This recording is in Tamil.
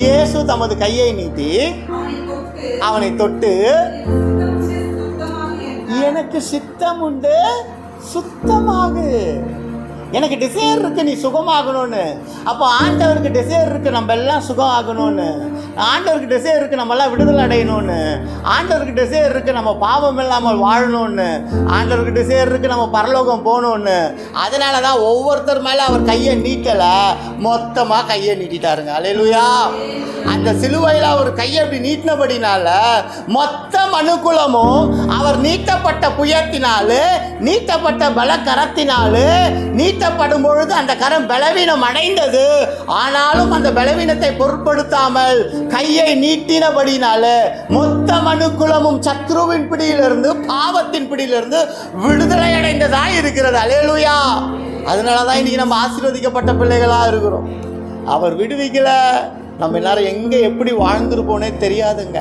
இயேசு தமது கையை நீட்டி அவனை தொட்டு, எனக்கு சித்தம் உண்டு, சுத்தமாகு. எனக்கு டிசைர் இருக்கு நீ சுகமாகணும்னு. அப்போ ஆண்டவருக்கு டிசைர் இருக்கு நம்ம எல்லாம் சுகம் ஆகணும்னு. ஆண்டவருக்கு டிசைர் இருக்கு நம்ம எல்லாம் விடுதலை அடையணும்னு. ஆண்டவருக்கு டிசைர் இருக்கு நம்ம பாவம் இல்லாமல் வாழணும்னு. ஆண்டவருக்கு டிசைர் இருக்கு நம்ம பரலோகம் போகணும்னு. அதனால தான் ஒவ்வொருத்தர் மேலே அவர் கையை நீட்டலை, மொத்தமாக கையை நீட்டிட்டாருங்க. அல்லேலூயா. அந்த சிலுவையில் அவர் கையை அப்படி நீட்டினபடினால மொத்த மனுக்குலமும் அவர் நீட்டப்பட்ட புயத்தினால, நீட்டப்பட்ட பலக்கரத்தினால நீட்டப்படும் பொழுது அந்த கரம் பலவீனம் அடைந்தது. ஆனாலும் அந்த பலவீனத்தை பொருட்படுத்தாமல் கையை நீட்டினபடினால மொத்த மனுக்குலமும் சத்ருவின் பிடியிலிருந்து, பாவத்தின் பிடியிலிருந்து விடுதலை அடைந்ததாக இருக்கிறது. அல்லேலூயா. அதனால தான் இன்னைக்கு நம்ம ஆசீர்வதிக்கப்பட்ட பிள்ளைகளாக இருக்கிறோம். அவர் விடுவிக்கல, நம்ம எல்லாரும் எங்கே எப்படி வாழ்ந்துருப்போனே தெரியாதுங்க.